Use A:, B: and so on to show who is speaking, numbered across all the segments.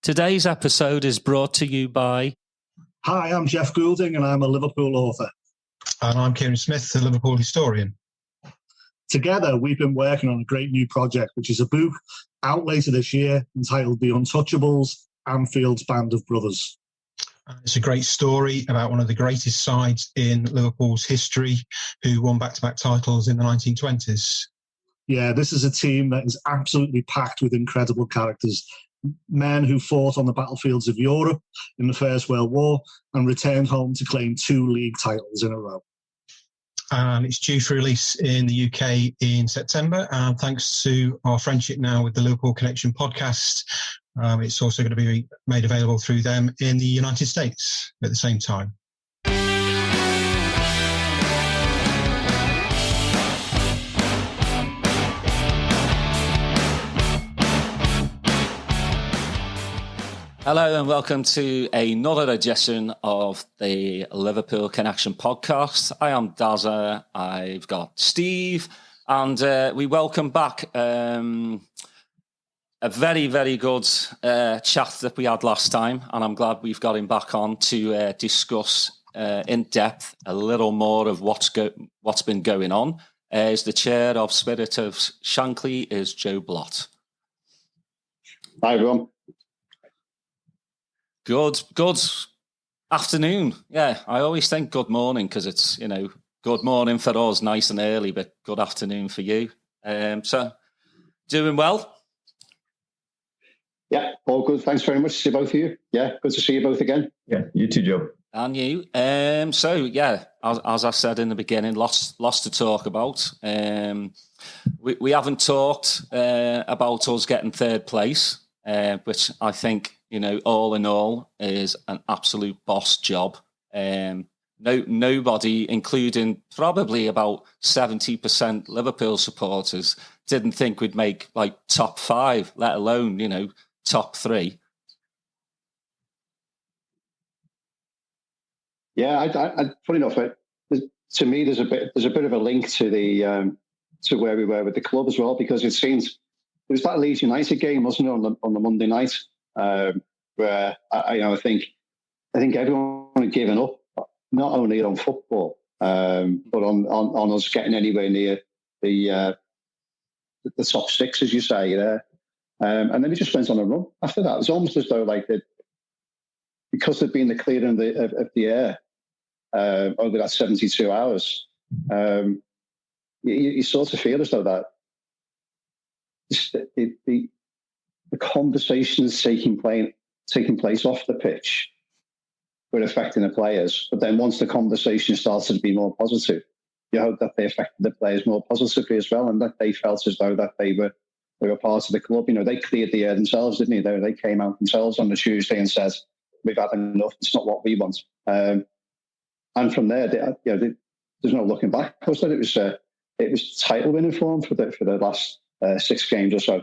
A: Today's episode is brought to you by...
B: Hi, I'm Jeff Goulding and I'm a Liverpool author.
C: And I'm Kieran Smith, the Liverpool historian.
B: Together, we've been working on a great new project, which is a book out later this year entitled The Untouchables, Anfield's Band of Brothers.
C: It's a great story about one of the greatest sides in Liverpool's history who won back-to-back titles in the 1920s.
B: Yeah, this is a team that is absolutely packed with incredible characters. Men who fought on the battlefields of Europe in the First World War and returned home to claim 2 league titles in a row.
C: And it's due for release in the UK in September. And thanks to our friendship now with the Liverpool Connection podcast, it's also going to be made available through them in the United States at the same time.
A: Hello and welcome to another edition of the Liverpool Connection podcast. I am Dazza, I've got Steve, and we welcome back a very, very good chat that we had last time, and I'm glad we've got him back on to discuss in depth a little more of what's been going on. As the chair of Spirit of Shankly is Joe Blott.
D: Hi everyone.
A: Good afternoon. Yeah, I always think good morning because it's, good morning for us, nice and early, but good afternoon for you. So, doing well?
D: Yeah, all good. Thanks very much to see both of you. Yeah, good to see you both again.
E: Yeah, you too, Joe.
A: And you. So, yeah, as I said in the beginning, lots to talk about. We haven't talked about us getting third place, which I think, all in all, is an absolute boss job. Nobody, including probably about 70% Liverpool supporters, didn't think we'd make top 5, let alone, top 3.
D: Yeah, I funny enough, to me, there's a bit of a link to the to where we were with the club as well, because it was that Leeds United game, wasn't it, on the Monday night? Where I think everyone had given up, not only on football, but on us getting anywhere near the top 6, as you say, there. And then he just went on a run after that. It was almost as though because there'd been the clearing of the air over that 72 hours, you sort of feel as though that the conversations taking place off the pitch were affecting the players. But then once the conversation started to be more positive, you hope that they affected the players more positively as well, and that they felt as though that they were part of the club. They cleared the air themselves, didn't they? They came out themselves on the Tuesday and said, "We've had enough. It's not what we want." And from there, there's no looking back. Was that it was title winning form for the last 6 games or so.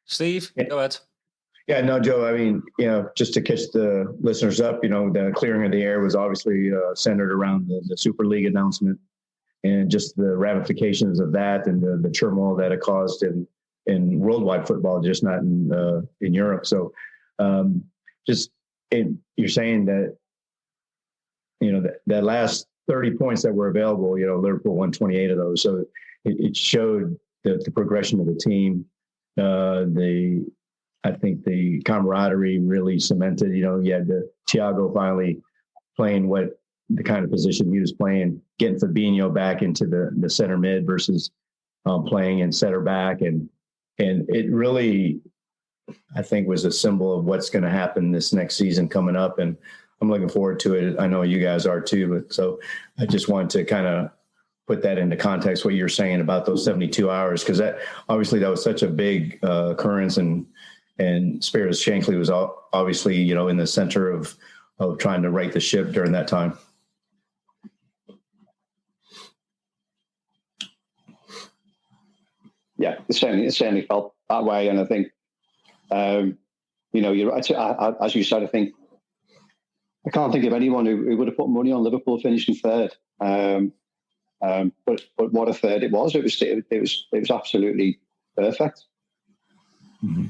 A: Steve, go ahead.
E: Yeah, no, Joe, I mean, just to catch the listeners up, the clearing of the air was obviously centered around the Super League announcement and just the ramifications of that and the turmoil that it caused in worldwide football, just not in Europe. So you're saying that, that last 30 points that were available, Liverpool won 28 of those. So it showed the progression of the team. I think the camaraderie really cemented. You had Thiago finally playing what the kind of position he was playing, getting Fabinho back into the center mid versus playing in center back, and it really, I think, was a symbol of what's going to happen this next season coming up, and I'm looking forward to it. I know you guys are too, but so I just wanted to kind of put that into context, what you're saying about those 72 hours, because that was such a big occurrence, and Spirit of Shankly was obviously, in the center of trying to right the ship during that time.
D: Yeah, it certainly felt that way, and I think, you're right. As you said, I think I can't think of anyone who would have put money on Liverpool finishing third. But what a third it was! It was absolutely perfect.
E: Mm-hmm.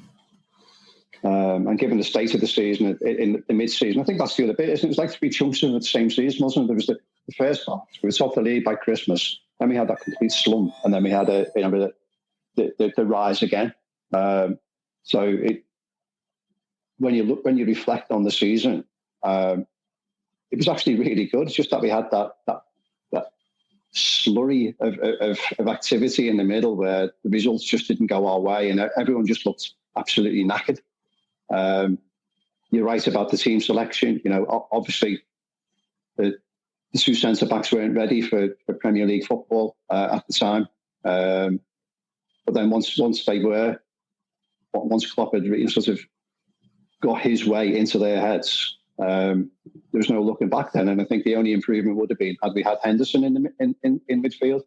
D: And given the state of the season in the mid-season, I think that's the other bit, isn't it? It was like 3 chunks of the same season, wasn't it? There was the first part, we were top of the league by Christmas, then we had that complete slump, and then we had the rise again. So when you reflect on the season, it was actually really good. It's just that we had that slurry of activity in the middle where the results just didn't go our way, and everyone just looked absolutely knackered. You're right about the team selection. Obviously the 2 centre backs weren't ready for Premier League football at the time. But then once they were, once Klopp had really sort of got his way into their heads, there was no looking back then. And I think the only improvement would have been had we had Henderson in midfield.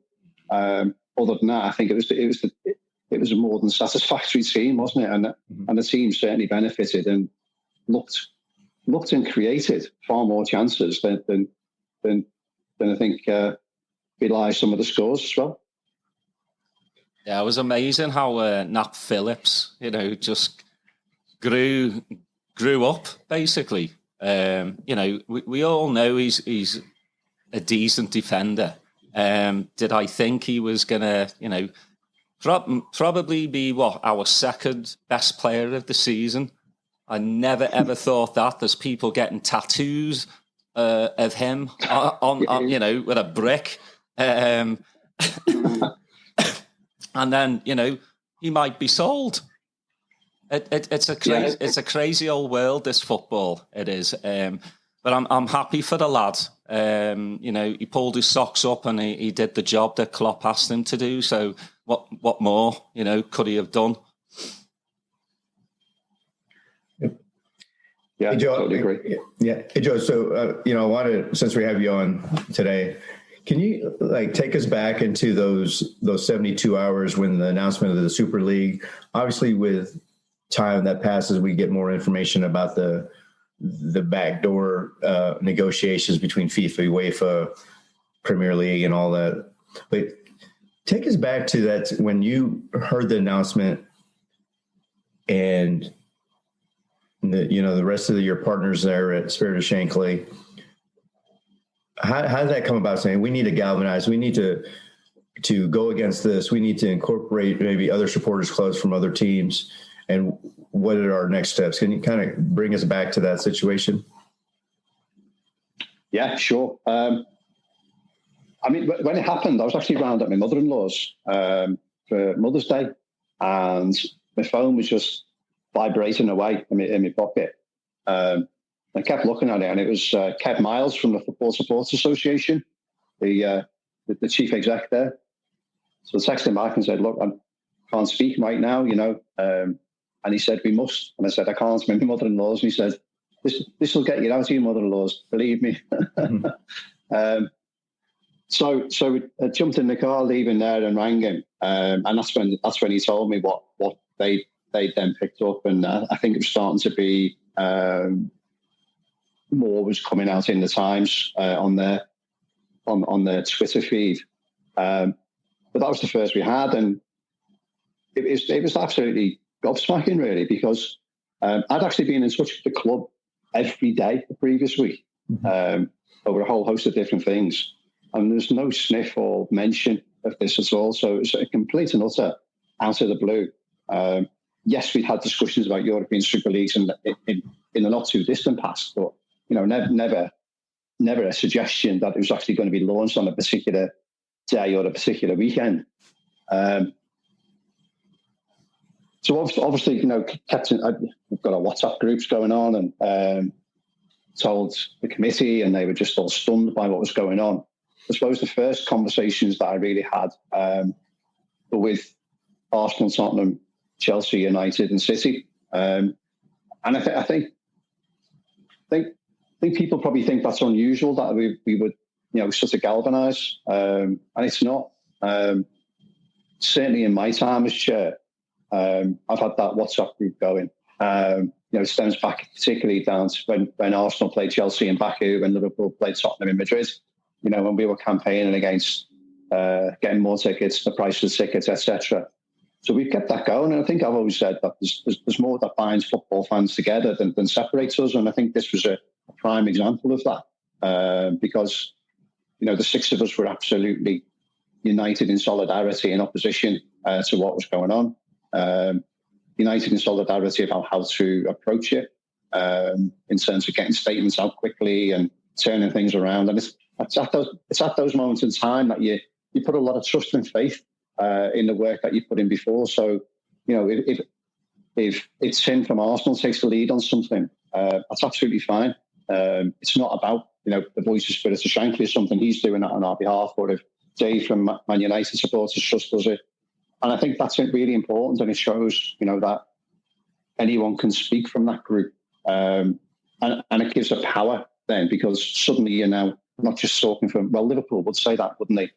D: Other than that, I think it was a more than satisfactory team, wasn't it? And the team certainly benefited and looked and created far more chances than I think belies some of the scores as well.
A: Yeah, it was amazing how Nat Phillips, just grew up basically. We all know he's a decent defender. Did I think he was gonna, probably be our second best player of the season? I never ever thought that. There's people getting tattoos of him on with a brick. And then, he might be sold. It's a crazy old world, this football. It is. But I'm happy for the lad. He pulled his socks up and he did the job that Klopp asked him to do. So what more, could he have done?
D: Yeah,
E: hey, Joe,
D: I totally agree.
E: Yeah. Hey, Joe, so, I wanted, since we have you on today, can you take us back into those 72 hours when the announcement of the Super League? Obviously, with time that passes, we get more information about the backdoor negotiations between FIFA, UEFA, Premier League, and all that. But take us back to that when you heard the announcement, and the rest of your partners there at Spirit of Shankly. How did that come about, saying we need to galvanize, we need to go against this, we need to incorporate maybe other supporters clubs from other teams, and what are our next steps? Can you kind of bring us back to that situation?
D: Yeah, sure. When it happened, I was actually round at my mother-in-law's for Mother's Day, and my phone was just vibrating away in my pocket. I kept looking at it, and it was Kev Miles from the Football Supporters Association, the chief exec there. So I texted him back and said, "Look, I can't speak right now, And he said, "We must." And I said, "I can't. I'm in my mother-in-law's." And he said, "This will get you out of your mother-in-law's, believe me." Mm-hmm. So I jumped in the car, leaving there, and rang him. And that's when he told me what they then picked up, and I think it was starting to be. More was coming out in the Times on their Twitter feed, but that was the first we had, and it was absolutely gobsmacking, really, because I'd actually been in touch with the club every day the previous week over a whole host of different things, and there's no sniff or mention of this at all. So it's a complete and utter out of the blue. Yes, we'd had discussions about European Super Leagues in the not too distant past, but never a suggestion that it was actually going to be launched on a particular day or a particular weekend. So obviously, we've got our WhatsApp groups going on, and told the committee, and they were just all stunned by what was going on. I suppose the first conversations that I really had were with Arsenal, Tottenham, Chelsea, United, and City, and I think people probably think that's unusual that we would sort of galvanise, and it's not. Certainly in my time as chair, I've had that WhatsApp group going. It stems back particularly down to when Arsenal played Chelsea in Baku, when Liverpool played Tottenham in Madrid. When we were campaigning against getting more tickets, the price of the tickets, etc. we've kept that going. And I think I've always said that there's more that binds football fans together than separates us. And I think this was a prime example of that, because, the six of us were absolutely united in solidarity in opposition to what was going on, united in solidarity about how to approach it, in terms of getting statements out quickly and turning things around. And it's at those moments in time that you put a lot of trust and faith in the work that you put in before. So, if Tim from Arsenal takes the lead on something, that's absolutely fine. It's not about, the voice of Spirit of Shankly or something. He's doing that on our behalf, or if Dave from Man United supporters trust does it. And I think that's really important, and it shows, that anyone can speak from that group. And it gives a power then, because suddenly you're now not just talking from, Liverpool would say that, wouldn't they?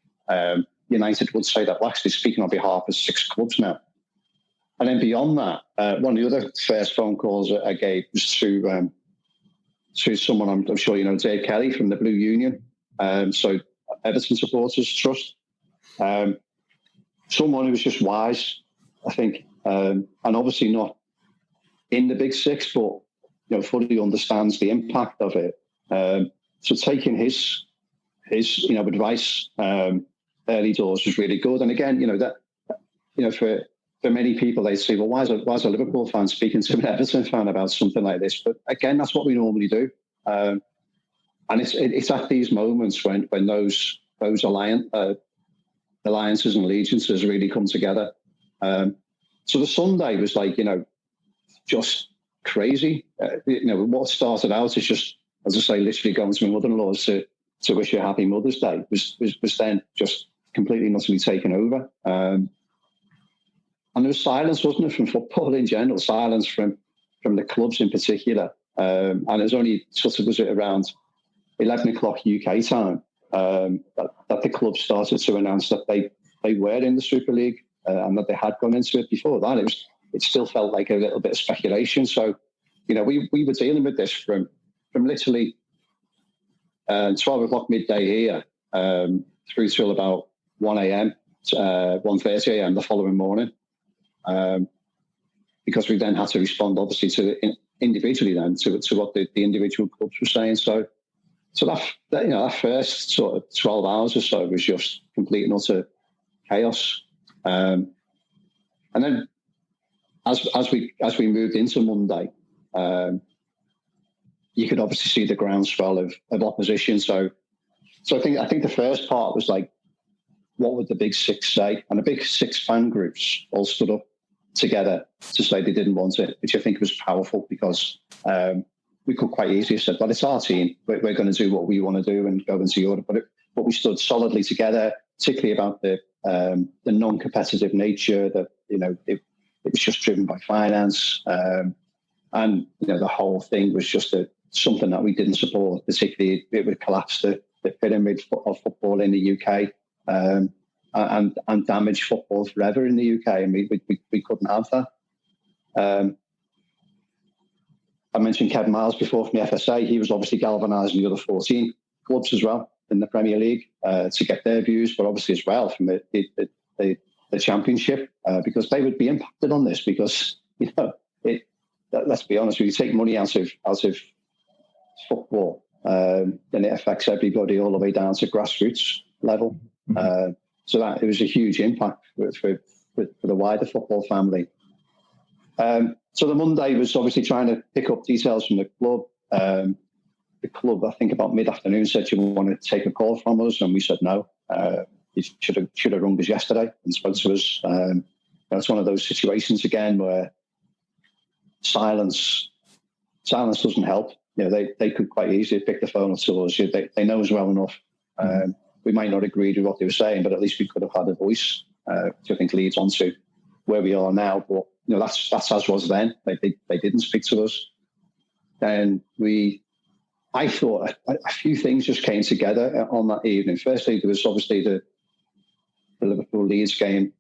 D: United would say that. Well, actually speaking on behalf of 6 clubs now. And then beyond that, one of the other first phone calls I gave was to someone I'm sure you know, Dave Kelly from the Blue Union. So Everton Supporters Trust. Someone who was just wise, I think, and obviously not in the Big Six, but fully understands the impact of it. So taking his advice early doors was really good. And again, for many people, they say, well, why is a Liverpool fan speaking to an Everton fan about something like this? But again, that's what we normally do. And it's at these moments when those alliances and allegiances really come together. So the Sunday was like, just crazy. What started out as just, as I say, literally going to my mother-in-law's to wish her a happy Mother's Day was then just completely and utterly taken over. And there was silence, wasn't it, from football in general, silence from the clubs in particular. And it was only was it around 11 o'clock UK time that the club started to announce that they were in the Super League and that they had gone into it before that. It still felt like a little bit of speculation. So, we were dealing with this from literally 12 o'clock midday here through till about 1 a.m., 1:30 a.m. the following morning. Because we then had to respond, obviously, individually then to what the individual clubs were saying. So that first sort of 12 hours or so was just complete and utter chaos. And then as we moved into Monday, you could obviously see the groundswell of opposition. So I think the first part was like, what would the Big Six say? And the Big Six fan groups all stood up together to say they didn't want it, which I think was powerful, because we could quite easily have said, well, it's our team. We're going to do what we want to do and go into Europe. But we stood solidly together, particularly about the non-competitive nature, that, it was just driven by finance. And, the whole thing was just something that we didn't support, particularly it would collapse the pyramid of football in the UK. And damage football forever in the UK, and we couldn't have that. I mentioned Kevin Miles before from the FSA. He was obviously galvanising the other 14 clubs as well in the Premier League to get their views, but obviously as well from the Championship, because they would be impacted on this, because let's be honest, when you take money out of football, then it affects everybody all the way down to grassroots level. So that it was a huge impact for the wider football family. So the Monday was obviously trying to pick up details from the club. The club, I think about mid-afternoon, said, you want to take a call from us? And we said no. You should have rung us yesterday and spoke to us. It's one of those situations again where silence doesn't help. They could quite easily pick the phone up to us. They know us well enough. We might not agree with what they were saying, but at least we could have had a voice, which I think leads on to where we are now. But that's as was then. They didn't speak to us. And I thought a few things just came together on that evening. Firstly, there was obviously the Liverpool Leeds game.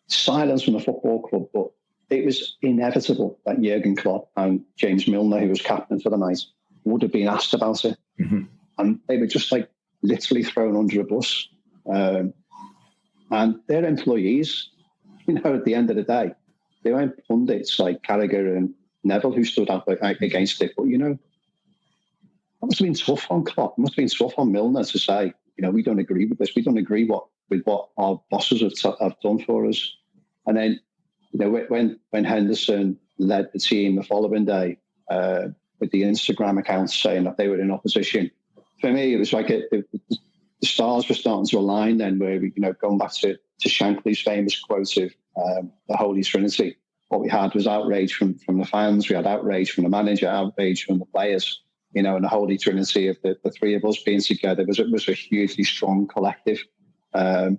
D: Silence from the football club, but it was inevitable that Jurgen Klopp and James Milner, who was captain for the night, would have been asked about it. Mm-hmm. And they were just like literally thrown under a bus. And they're employees, at the end of the day. They weren't pundits like Carragher and Neville who stood up against it. But, that must have been tough on Klopp. It must have been tough on Milner to say, we don't agree with this. We don't agree with what our bosses have done for us. And then, when Henderson led the team the following day with the Instagram accounts saying that they were in opposition, for me, it was like the stars were starting to align then, where we, going back to Shankly's famous quote of the Holy Trinity. What we had was outrage from the fans, we had outrage from the manager, outrage from the players, and the Holy Trinity of the three of us being together was a hugely strong collective. And,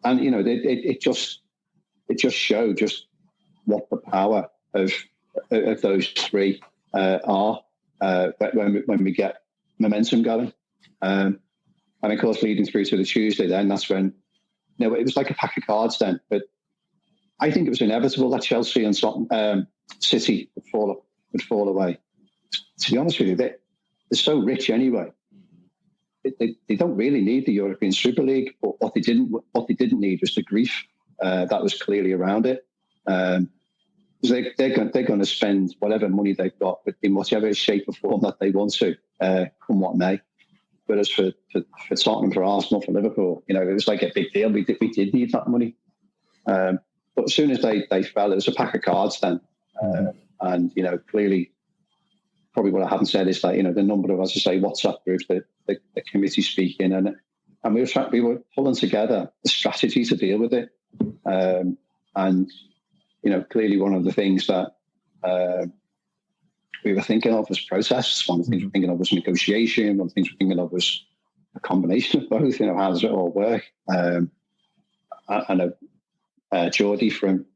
D: it just showed just what the power of those three are when we get momentum going. And of course, leading through to the Tuesday, then that's when, it was like a pack of cards then. But I think it was inevitable that Chelsea and City would fall away. To be honest with you, they're so rich anyway. They don't really need the European Super League, but what they didn't need was the grief that was clearly around it. They're going to spend whatever money they've got in whatever shape or form that they want to, come what may. Whereas for Tottenham, for Arsenal, for Liverpool, it was like a big deal. We did need that money. But as soon as they fell, it was a pack of cards then. And, clearly, probably what I haven't said is that, the number of, as I say, WhatsApp groups, the committee speaking, and we were pulling together the strategy to deal with it. And, clearly one of the things that we were thinking of was protests. One of the things we were thinking of was negotiation. One of the things we were thinking of was a combination of both. How does it all work? I know Geordie from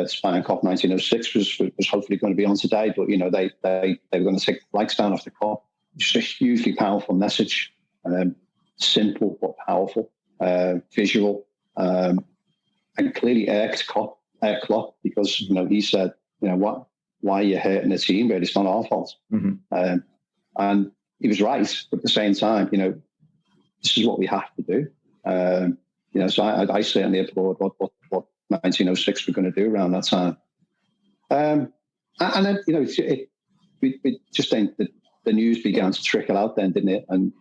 D: Spy and Cop 1906 was hopefully going to be on today, but they were going to take the flags down off the Cop. Just a hugely powerful message, simple but powerful, visual, and clearly irked Klopp because he said, why are you hurting the team? But it's not our fault. Mm-hmm. And he was right, but at the same time, this is what we have to do. So I certainly applaud what 1906 were going to do around that time. And then, we just think that the news began to trickle out then, didn't it? And,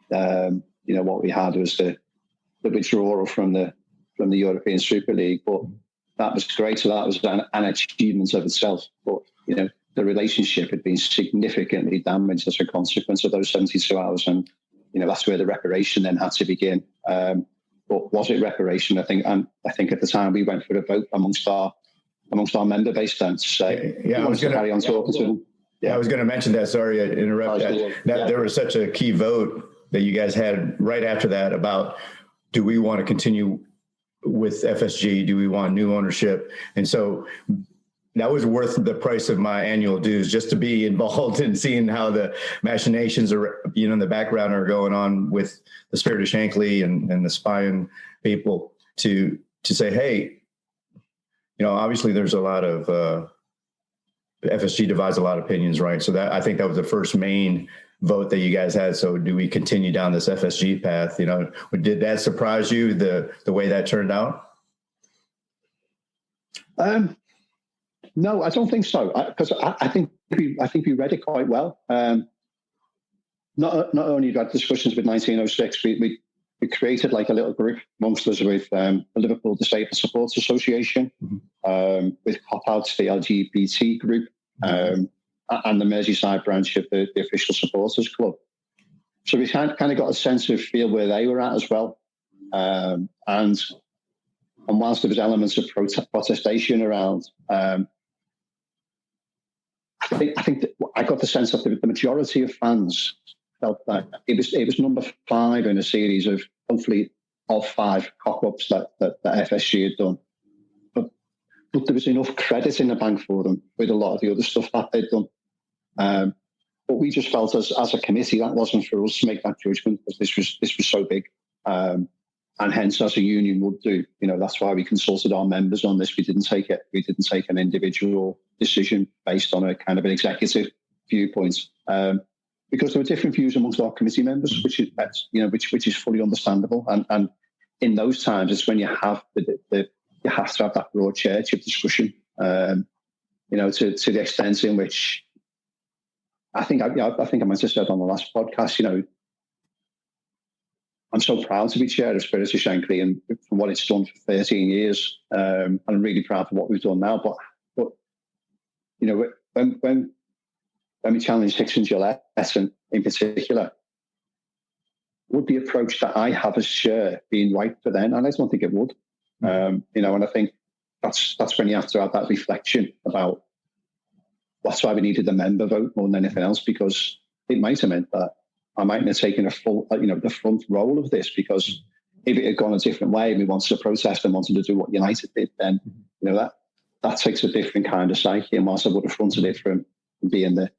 D: what we had was the withdrawal from the European Super League, but that was great. So that was an achievement of itself. But, the relationship had been significantly damaged as a consequence of those 72 hours. And, that's where the reparation then had to begin. But was it reparation? I think at the time we went for a vote amongst our member base then to say,
E: I was going to carry on talking to them. Yeah, I was going to mention that. Sorry to interrupt that. There was such a key vote that you guys had right after that about, do we want to continue with FSG? Do we want new ownership? And so that was worth the price of my annual dues, just to be involved in seeing how the machinations are, in the background are going on with the Spirit of Shankly and the spying people to say, hey, obviously there's a lot of FSG divides a lot of opinions, right? So I think that was the first main vote that you guys had. So do we continue down this FSG path? Did that surprise you, the way that turned out?
D: No, I don't think so. Because I think we read it quite well. Not only had discussions with 1906, we created like a little group amongst us with the Liverpool Disabled Supporters Association, with Cop Out, the LGBT group, and the Merseyside branch of the official supporters club. So we kind of got a sense of feel where they were at as well. And whilst there was elements of protestation around, I think that I got the sense that the majority of fans felt that it was number 5 in a series of hopefully of 5 cock-ups that FSG had done. But there was enough credit in the bank for them with a lot of the other stuff that they'd done. But we just felt as a committee that wasn't for us to make that judgment, because this was so big. And hence, as a union would do, that's why we consulted our members on this. We didn't take an individual decision based on a kind of an executive viewpoint, because there were different views amongst our committee members, which is fully understandable. And in those times, it's when you have you have to have that broad church of discussion. To the extent in which I think I might have said on the last podcast, I'm so proud to be chair of Spirits of Shankly and from what it's done for 13 years. I'm really proud of what we've done now. But when we challenged Hickson Gillette in particular, would the approach that I have as chair being right for them? And I don't think it would. And I think that's when you have to have that reflection about that's why we needed the member vote more than anything else, because it might have meant that I mightn't have taken a full, the front role of this, because if it had gone a different way and we wanted to protest and wanted to do what United did, then, that takes a different kind of psyche. And whilst I would have fronted it from being the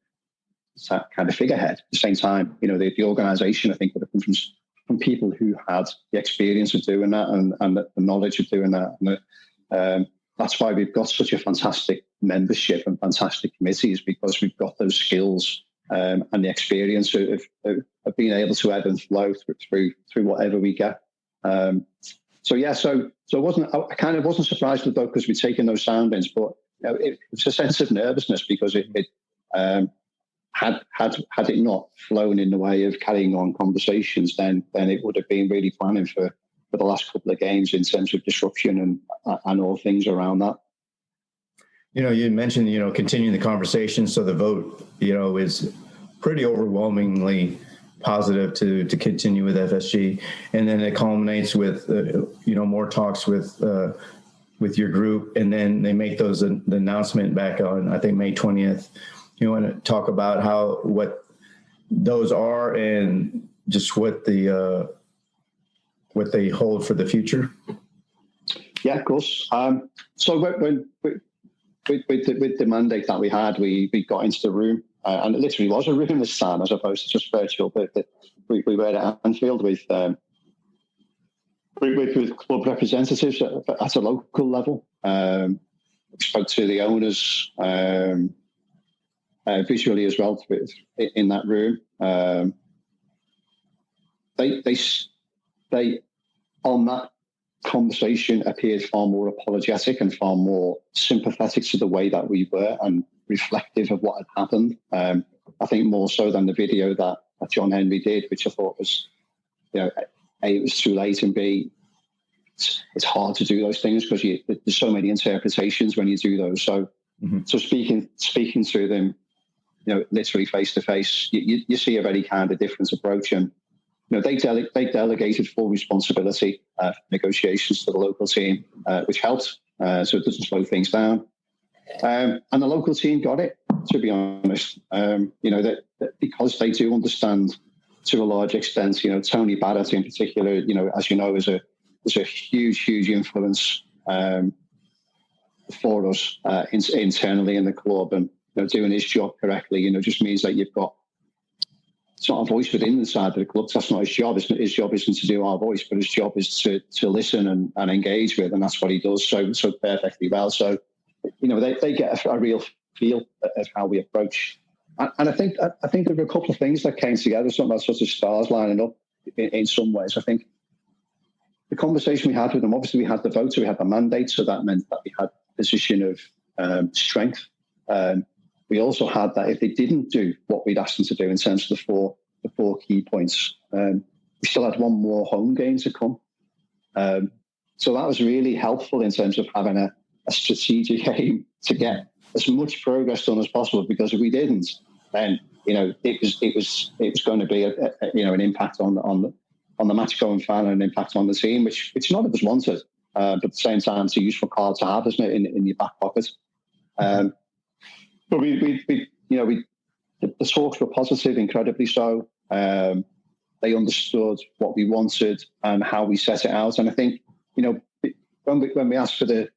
D: kind of figurehead, at the same time, the organisation, I think, would have come from people who had the experience of doing that and the knowledge of doing that. And that's why we've got such a fantastic membership and fantastic committees, because we've got those skills and the experience of being able to ebb and flow through whatever we get. So I kind of wasn't surprised with that, because we'd taken those soundings, but it was a sense of nervousness, because it had it not flown in the way of carrying on conversations, then it would have been really planning for the last couple of games in terms of disruption and all things around that.
E: You mentioned, continuing the conversation. So the vote, is pretty overwhelmingly positive to continue with FSG. And then it culminates with, more talks with your group. And then they make the announcement back on, I think, May 20th. You want to talk about what those are and just what they hold for the future?
D: Yeah, of course. So when with the mandate that we had, we got into the room, and it literally was a room this time as opposed to just virtual. But we were at Anfield with club representatives at a local level. Spoke to the owners visually as well in that room. They on that conversation appeared far more apologetic and far more sympathetic to the way that we were and reflective of what had happened. I think more so than the video that John Henry did, which I thought was, A, it was too late, and B, it's hard to do those things because there's so many interpretations when you do those. So, so speaking to them, literally face to face, you see a very kind of different approach. And they delegated full responsibility for negotiations to the local team, which helped, so it doesn't slow things down. And the local team got it, to be honest. That because they do understand to a large extent. Tony Barrett in particular, as you know, is a huge influence for us internally in the club, and doing his job correctly, just means that you've got. It's not a voice within the side of the club. That's not his job. His job isn't to do our voice, but his job is to listen and engage with, and that's what he does so perfectly well. So, they get a real feel of how we approach. And I think there were a couple of things that came together, some of that sort of stars lining up in some ways. I think the conversation we had with them, obviously we had the vote, so we had the mandate, so that meant that we had a position of strength. We also had that if they didn't do what we'd asked them to do in terms of the four key points, we still had one more home game to come. So that was really helpful in terms of having a strategic aim to get as much progress done as possible, because if we didn't, then it was going to be an impact on the match going fan and an impact on the team, which none of us wanted. But at the same time, it's a useful card to have, isn't it, in your back pocket. But the talks were positive, incredibly so. They understood what we wanted and how we set it out. And I think, when we asked for the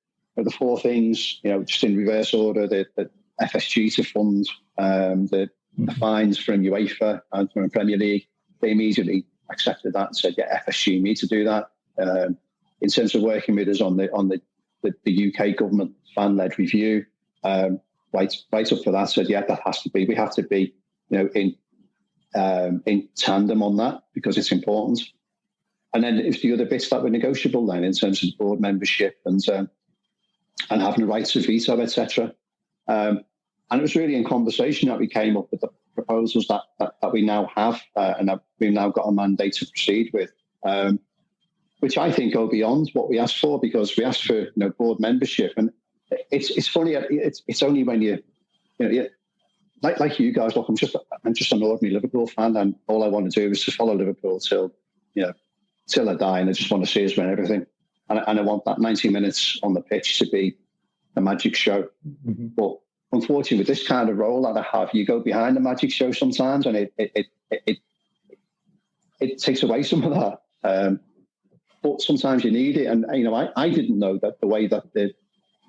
D: four things, just in reverse order, the FSG to fund the fines from UEFA and from the Premier League, they immediately accepted that and said, yeah, FSG need to do that. In terms of working with us on the UK government fan-led review, right up for that, said, yeah, that has to be. We have to be, in tandem on that because it's important. And then it's the other bits that were negotiable then in terms of board membership and having the rights of veto, etc. And it was really in conversation that we came up with the proposals that we now have and that we've now got a mandate to proceed with, which I think go beyond what we asked for, because we asked for board membership. And it's funny, it's only when you like you guys, look, I'm just an ordinary Liverpool fan, and all I want to do is to follow Liverpool till I die, and I just want to see us win everything. And I want that 90 minutes on the pitch to be a magic show. Mm-hmm. But unfortunately, with this kind of role that I have, you go behind the magic show sometimes, and it takes away some of that. But sometimes you need it. And, I didn't know that the way that the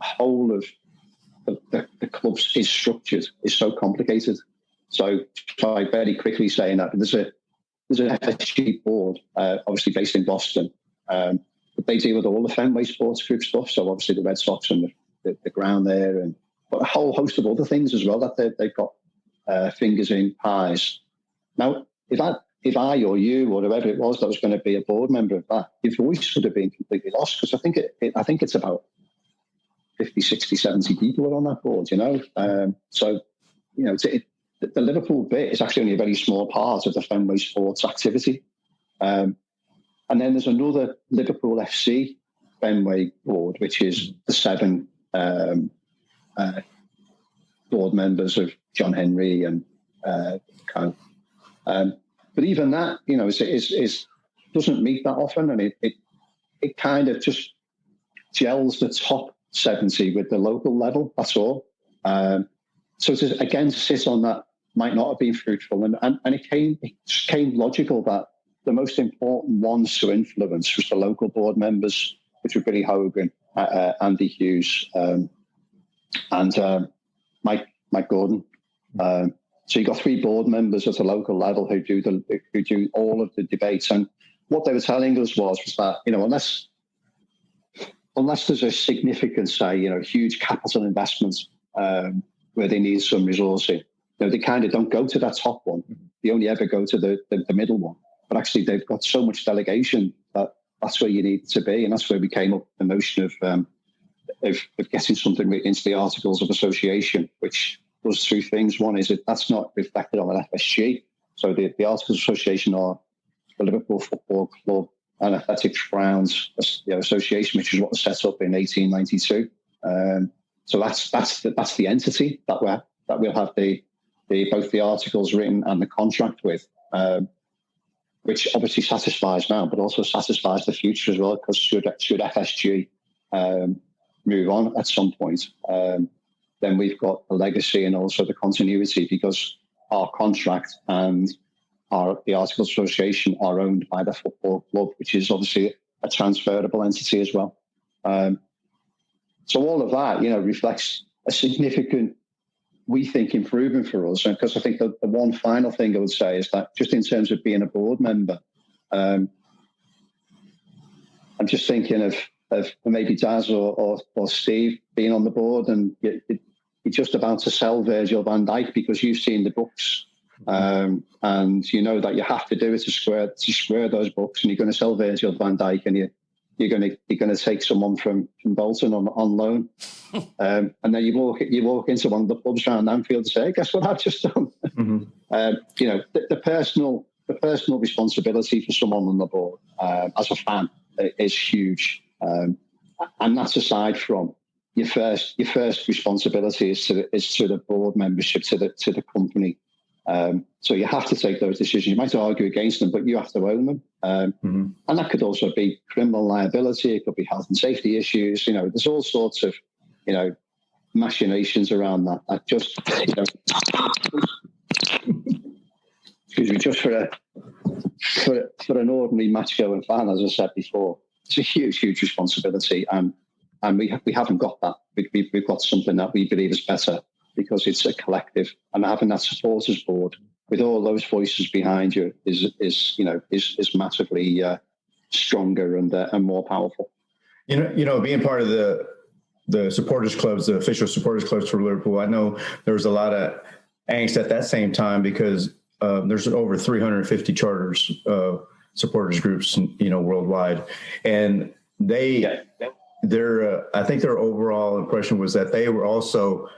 D: whole of the club is structured is so complicated. So try very quickly saying that there's an FSG board, obviously based in Boston, but they deal with all the Fenway Sports Group stuff. So obviously the Red Sox and the ground there, but a whole host of other things as well that they've got fingers in pies. Now, if I or you or whoever it was that was going to be a board member of that, your voice would have been completely lost, because I think it's about 50, 60, 70 people are on that board, So, the Liverpool bit is actually only a very small part of the Fenway Sports activity. And then there's another Liverpool FC Fenway board, which is the 7 board members of John Henry and but even that, is doesn't meet that often, and it kind of just gels the top 70 with the local level. That's all. So to sit on that might not have been fruitful, and it came logical that the most important ones to influence was the local board members, which were Billy Hogan, Andy Hughes, and Mike Gordon. So you got 3 board members at the local level who do all of the debates. And what they were telling us was that unless there's a significant, say, huge capital investments where they need some resourcing, they kind of don't go to that top one. They only ever go to the middle one. But actually, they've got so much delegation that that's where you need to be, and that's where we came up with the notion of getting something into the Articles of Association, which does 2 things. One is that that's not reflected on an FSG. So the Articles of Association are the Liverpool Football Club and Athletics Grounds Association, which is what was set up in 1892. So that's the entity that we'll have both the articles written and the contract with, which obviously satisfies now, but also satisfies the future as well. Because should FSG move on at some point, then we've got the legacy and also the continuity, because our contract and the Articles Association are owned by the football club, which is obviously a transferable entity as well. So all of that, reflects a significant, we think, improvement for us. Because I think the one final thing I would say is that just in terms of being a board member, I'm just thinking of maybe Daz or Steve being on the board, and you're just about to sell Virgil van Dijk because you've seen the books, and you know that you have to do it to square those books, and you're going to sell Virgil van Dijk, and you're going to take someone from Bolton on loan, and then you walk into one of the pubs around Anfield and say, hey, guess what I've just done? Mm-hmm. The personal responsibility for someone on the board as a fan is huge, and that's aside from your first responsibility is to the board membership, to the company. So you have to take those decisions. You might argue against them, but you have to own them. And that could also be criminal liability. It could be health and safety issues. There's all sorts of, machinations around that. That just, excuse me, just for an ordinary match-going fan, as I said before, it's a huge, huge responsibility. And we haven't got that. We've got something that we believe is better, because it's a collective, and having that supporters board with all those voices behind you is massively stronger and more powerful.
E: Being part of the supporters clubs, the official supporters clubs for Liverpool, I know there was a lot of angst at that same time because there's over 350 charters. supporters groups, worldwide. And I think their overall impression was that they were also,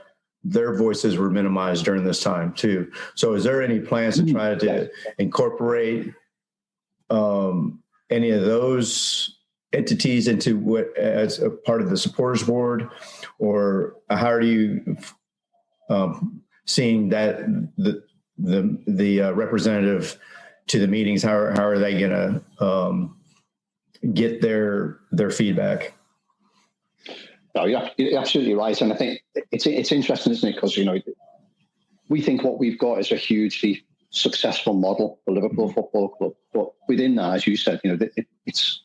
E: their voices were minimized during this time too. So is there any plans to try to incorporate any of those entities into what as a part of the supporters board, or how are you seeing that the representative to the meetings? How are they going to get their feedback?
D: No, you're absolutely right, and I think it's interesting, isn't it? Because we think what we've got is a hugely successful model for Liverpool Football Club, but within that, as you said, it's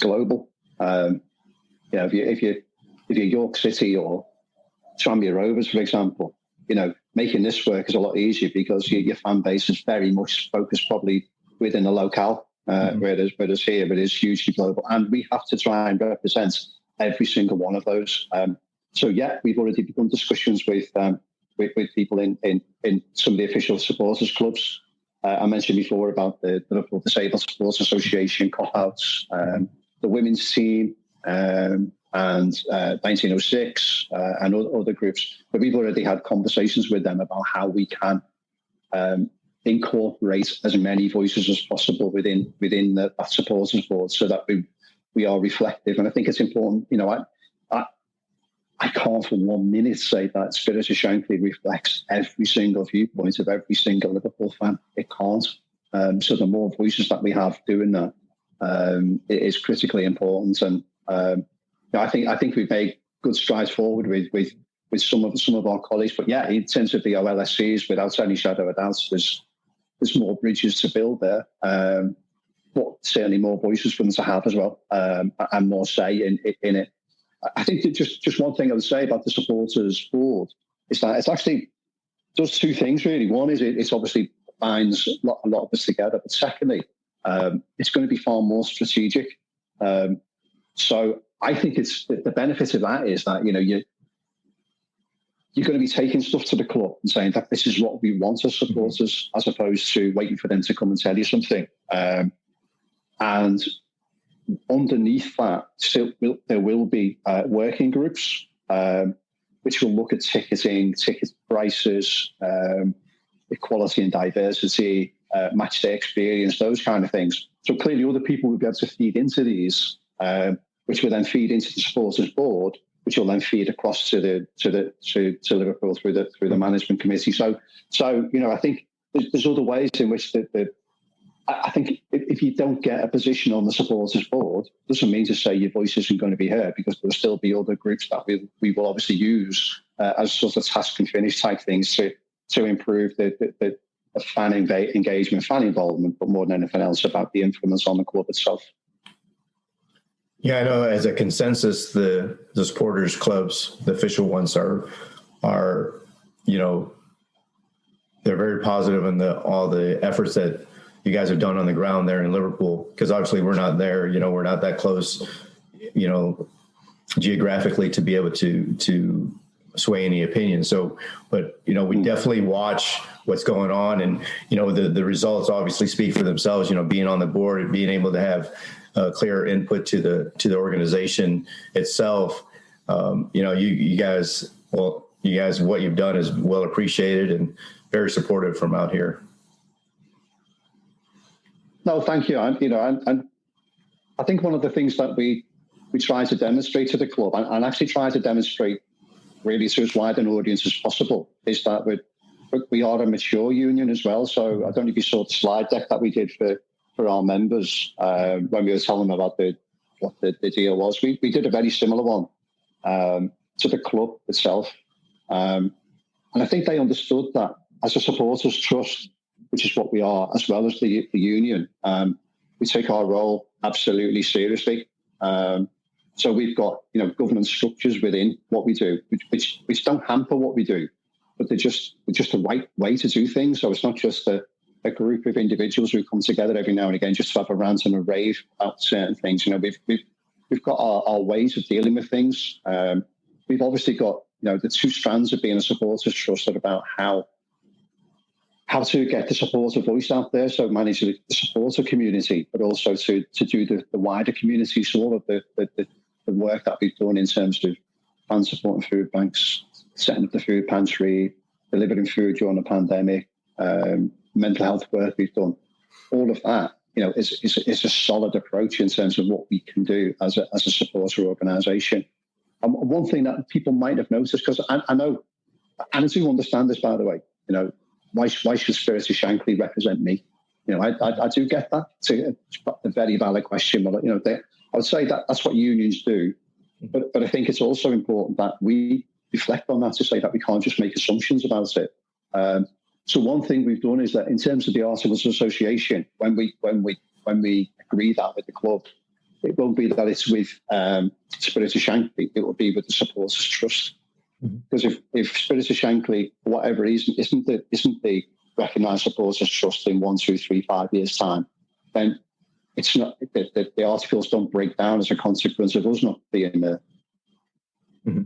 D: global. If you're York City or Tranmere Rovers, for example, making this work is a lot easier because your fan base is very much focused probably within a locale, whereas here it is hugely global, and we have to try and represent every single one of those. We've already begun discussions with people in some of the official supporters clubs. I mentioned before about the Liverpool Disabled Sports Association, Cop-Outs, the women's team, and 1906, and other groups. But we've already had conversations with them about how we can incorporate as many voices as possible within that supporters board, so that we are reflective. And I think it's important. I can't for 1 minute say that Spirit of Shankly reflects every single viewpoint of every single Liverpool fan. It can't. So the more voices that we have doing that, it is critically important. And I think we've made good strides forward with some of our colleagues. But in terms of the OLSCs, without any shadow of doubt, there's more bridges to build there. But certainly more voices for them to have as well, and more say in it. I think that just one thing I would say about the supporters board is that it actually does two things really. One is it's obviously binds a lot of us together, but secondly, it's going to be far more strategic. So I think it's the benefit of that is that you're going to be taking stuff to the club and saying that this is what we want as supporters, as opposed to waiting for them to come and tell you something. And underneath that, there will be working groups which will look at ticketing, ticket prices, equality and diversity, match day experience, those kind of things. So clearly other people will be able to feed into these, which will then feed into the supporters board, which will then feed across to Liverpool through the management committee. So I think there's other ways in which I think if you don't get a position on the supporters board, doesn't mean to say your voice isn't going to be heard, because there'll still be other groups that we will obviously use as sort of task and finish type things to improve the fan engagement, fan involvement, but more than anything else about the influence on the club itself.
E: Yeah, I know as a consensus, the supporters clubs, the official ones are they're very positive in all the efforts that you guys have done on the ground there in Liverpool, because obviously we're not there, we're not that close, geographically to be able to sway any opinion. So, but, we definitely watch what's going on, and, the results obviously speak for themselves, being on the board, being able to have clear input to the organization itself. You guys, what you've done is well appreciated and very supportive from out here.
D: No, thank you. And I think one of the things that we try to demonstrate to the club, and actually try to demonstrate really to as wide an audience as possible, is that we are a mature union as well. So I don't know if you saw the slide deck that we did for our members when we were telling them about what the deal was. We did a very similar one to the club itself. And I think they understood that as a supporters trust, which is what we are, as well as the union, we take our role absolutely seriously. So we've got governance structures within what we do, which don't hamper what we do, but they're just the right way to do things. So it's not just a group of individuals who come together every now and again just to have a rant and a rave about certain things. We've got our ways of dealing with things. We've obviously got the two strands of being a supporters trust are about how how to get the supporter voice out there, so manage the supporter community, but also to do the wider community. So all of the work that we've done in terms of fan support and food banks, setting up the food pantry, delivering food during the pandemic, mental health work we've done, all of that, is a solid approach in terms of what we can do as a supporter organisation. And one thing that people might have noticed, because I know, and I do understand this, by the way, why should Spirit of Shankly represent me? I do get that. It's a very valid question. But I would say that's what unions do. But I think it's also important that we reflect on that, to say that we can't just make assumptions about it. So one thing we've done is that in terms of the Articles of Association, when we agree that with the club, it won't be that it's with Spirit of Shankly. It will be with the Supporters Trust. Because if Spirit of Shankly, for whatever reason, isn't the recognised Supporters Trust in 1, 2, 3, 5 years' time, then it's not the articles don't break down as a consequence of us not being there.
A: Mm-hmm.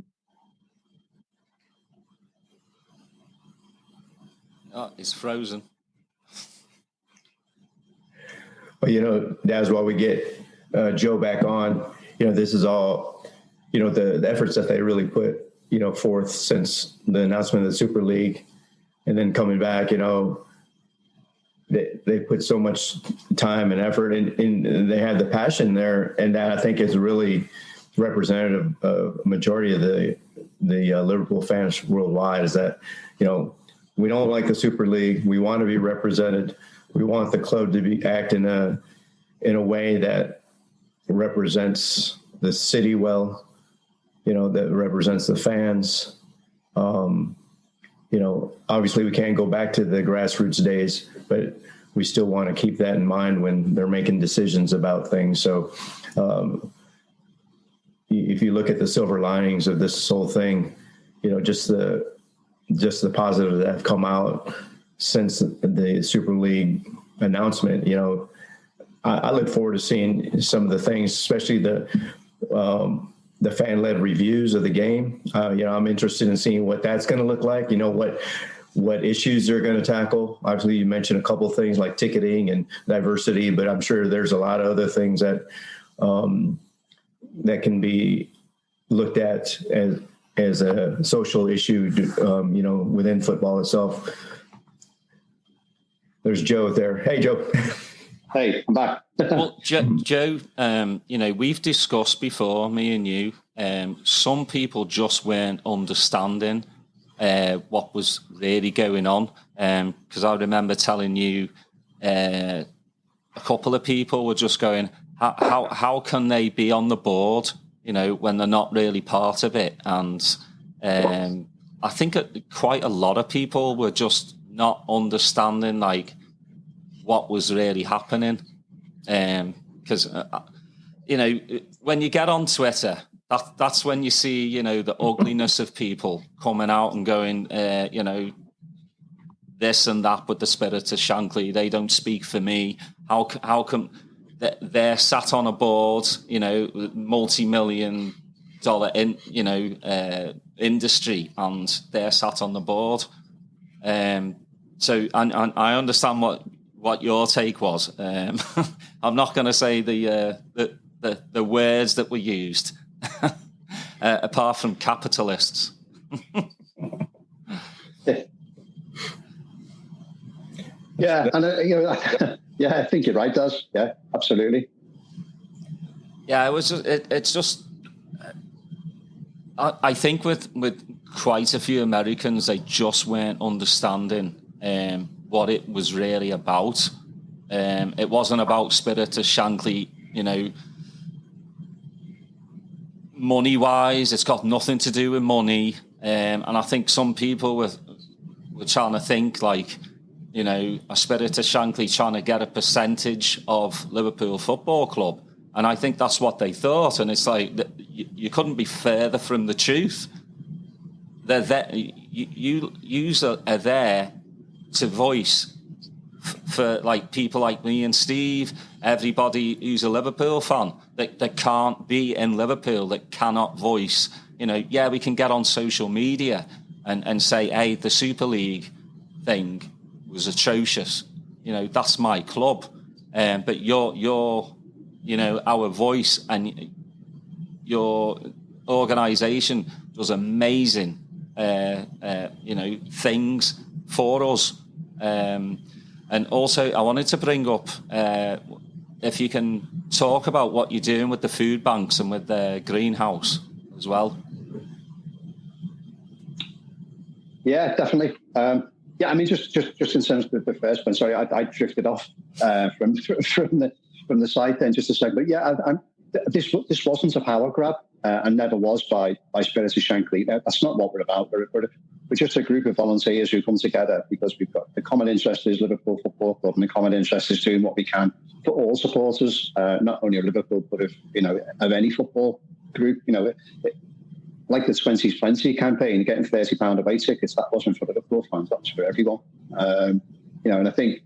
A: Oh, it's frozen.
E: Well, that's why we get Joe back on. This is all, the efforts that they really put forth since the announcement of the Super League, and then coming back, they put so much time and effort, and they had the passion there, and that I think is really representative of a majority of the Liverpool fans worldwide. Is that we don't like the Super League. We want to be represented. We want the club to be act in a way that represents the city well. That represents the fans. Obviously we can't go back to the grassroots days, but we still want to keep that in mind when they're making decisions about things. So if you look at the silver linings of this whole thing, just the positives that have come out since the Super League announcement, I look forward to seeing some of the things, especially the fan-led reviews of the game. I'm interested in seeing what that's going to look like. What issues they're going to tackle. Obviously, you mentioned a couple of things like ticketing and diversity, but I'm sure there's a lot of other things that that can be looked at as a social issue, within football itself. There's Joe there. Hey, Joe.
D: Hey, I'm back.
A: Well, Joe, we've discussed before, me and you, some people just weren't understanding what was really going on. Because I remember telling you a couple of people were just going, how can they be on the board, when they're not really part of it? And I think quite a lot of people were just not understanding, what was really happening. Because, when you get on Twitter, that's when you see, the ugliness of people coming out and going, this and that with the Spirit of Shankly. They don't speak for me. How come they're sat on a board, multi-million dollar industry, and they're sat on the board. So I understand what your take was. I'm not going to say the words that were used, apart from capitalists.
D: Yeah, and I think you're right, Daz. Yeah, absolutely.
A: Yeah, it's just. I think with quite a few Americans, they just weren't understanding what it was really about. It wasn't about Spirit of Shankly, money-wise. It's got nothing to do with money. And I think some people were trying to think a Spirit of Shankly trying to get a percentage of Liverpool Football Club. And I think that's what they thought. And it's you couldn't be further from the truth. They're there, you are there to voice for people like me and Steve, everybody who's a Liverpool fan that can't be in Liverpool, that cannot voice. Yeah, we can get on social media and say, hey, the Super League thing, was atrocious. You know, that's my club. But your you know, our voice and your organisation does amazing, you know, things for us. And also, I wanted to bring up, if you can talk about what you're doing with the food banks and with the greenhouse as well.
D: Yeah, definitely. Yeah, I mean, just in terms of the first one. Sorry, I drifted off from the site then just a second. But yeah, this wasn't a power grab, and never was by Spirit of Shankly. That's not what we're about. We're just a group of volunteers who come together because we've got the common interest is Liverpool Football Club, and the common interest is doing what we can for all supporters, not only of Liverpool, but of any football group. You know, like the 2020 campaign, getting £30 away tickets, that wasn't for Liverpool fans, that was for everyone. You know, and I think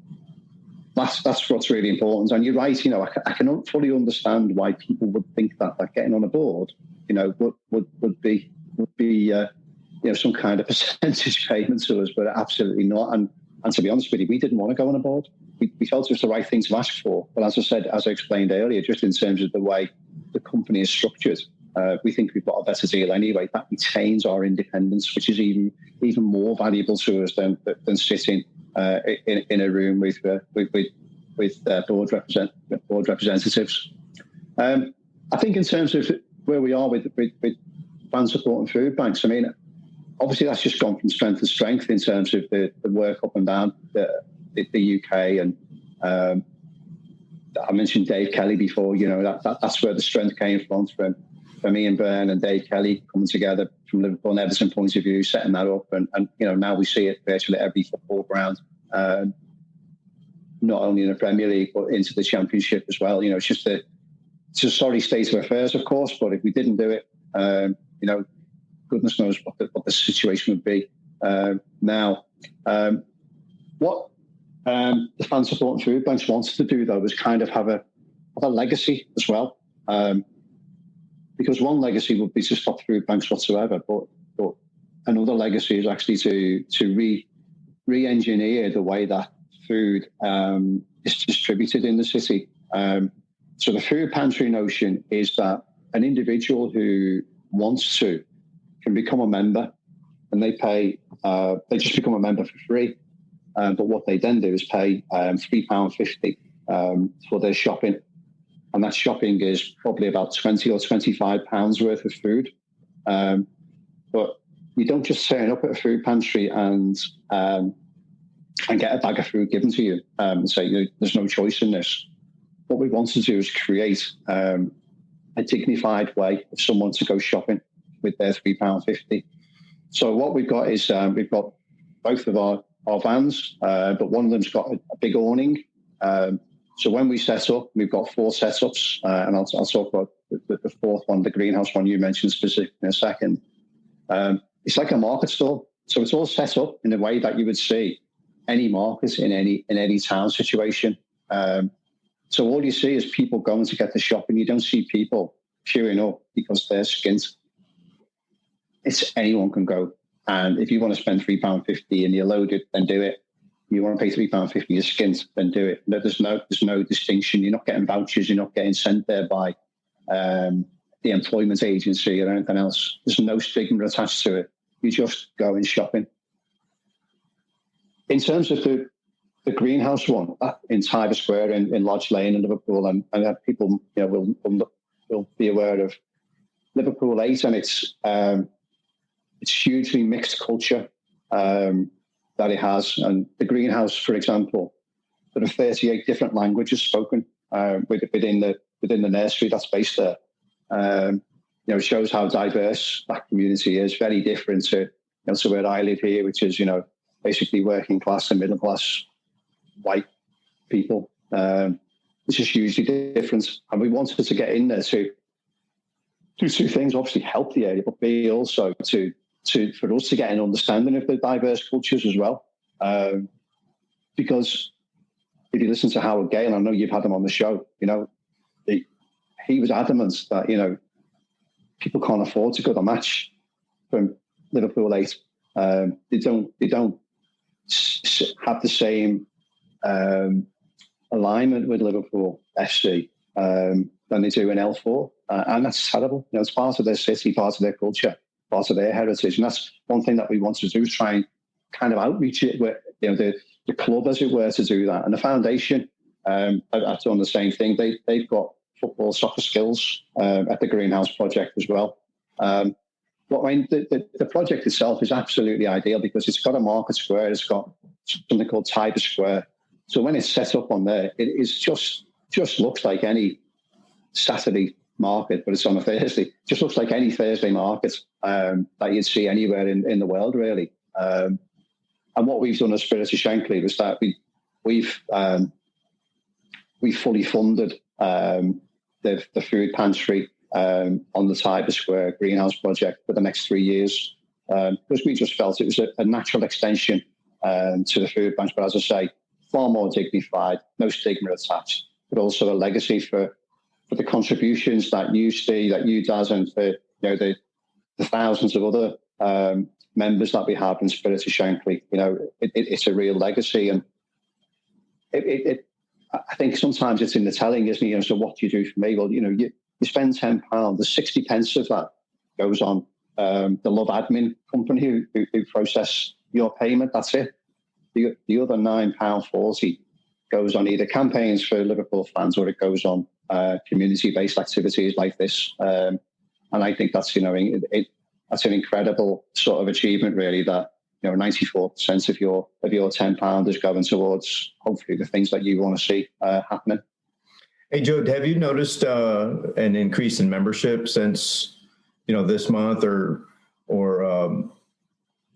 D: that's what's really important. And you're right, you know, I can fully understand why people would think that getting on a board, you know, would be you know, some kind of percentage payment to us, but absolutely not. And to be honest with you, we didn't want to go on a board. We felt it was the right thing to ask for. But as I said, as I explained earlier, just in terms of the way the company is structured, we think we've got a better deal anyway. That retains our independence, which is even more valuable to us than sitting in a room with board representatives. I think in terms of where we are with fan support and food banks, I mean, obviously that's just gone from strength to strength in terms of the work up and down the UK. And I mentioned Dave Kelly before. You know, that's where the strength came from Ian Byrne and Dave Kelly coming together from Liverpool and Everton point of view, setting that up. And you know, now we see it virtually at every football ground, not only in the Premier League, but into the Championship as well. You know, it's just a sorry state of affairs, of course, but if we didn't do it, you know, goodness knows what the situation would be now. What the fan support and food banks wanted to do, though, was kind of have a legacy as well. Because one legacy would be to stop food banks whatsoever, but another legacy is actually to re-engineer the way that food is distributed in the city. So the food pantry notion is that an individual who wants to can become a member, and they just become a member for free. But what they then do is pay £3.50 for their shopping. And that shopping is probably about £20 or £25 worth of food. But you don't just turn up at a food pantry and get a bag of food given to you and say, there's no choice in this. What we want to do is create a dignified way of someone to go shopping with their £3.50. So what we've got is we've got both of our vans, but one of them's got a big awning. So when we set up, we've got 4 setups, and I'll talk about the fourth one, the greenhouse one you mentioned specifically in a second. It's like a market stall. So it's all set up in a way that you would see any market in any town situation. So all you see is people going to get the shopping. You don't see people queuing up because they're skint. It's anyone can go. And if you want to spend £3.50 and you're loaded, then do it. You want to pay £3.50, you're skint, then do it. There's no distinction. You're not getting vouchers. You're not getting sent there by the employment agency or anything else. There's no stigma attached to it. You just go in shopping. In terms of the greenhouse one in Tiber Square in Lodge Lane in Liverpool, and people will be aware of Liverpool 8, and it's hugely mixed culture that it has. And the greenhouse, for example, there are 38 different languages spoken within the nursery that's based there. It shows how diverse that community is. Very different to where I live here, which is basically working class and middle class white people. This is hugely different, and we wanted to get in there to do 2 things: obviously help the area, but B, also for us to get an understanding of the diverse cultures as well. Because if you listen to Howard Gale, I know you've had him on the show, he was adamant that, people can't afford to go to a match from Liverpool 8. They don't have the same alignment with Liverpool FC than they do in L4, and that's terrible. It's part of their city, part of their culture, part of their heritage, and that's one thing that we want to do: try and kind of outreach it with the club, as it were, to do that. And the foundation have done the same thing. They've got football, soccer skills at the Greenhouse project as well. But I mean, the project itself is absolutely ideal because it's got a market square. It's got something called Tiber Square. So when it's set up on there, it is just looks like any Saturday market, but it's on a Thursday. Just looks like any Thursday market that you'd see anywhere in the world, really. And what we've done as Spirit of Shankly was that we've fully funded the food pantry on the Tiber Square Greenhouse project for the next 3 years, because we just felt it was a natural extension to the food bank. But as I say, far more dignified, no stigma attached, but also a legacy for the contributions that you see, that you does, and for the thousands of other members that we have in Spirit of Shankly. It's a real legacy, and I think sometimes it's in the telling, isn't it? So what do you do for me? Well, you spend £10, the 60 pence of that goes on the Love Admin company who process your payment. That's it. The other £9.40 goes on either campaigns for Liverpool fans, or it goes on community-based activities like this. And I think that's that's an incredible sort of achievement, really. That 94% of your £10 is going towards hopefully the things that you want to see happening.
E: Hey, Joe, have you noticed an increase in membership since this month or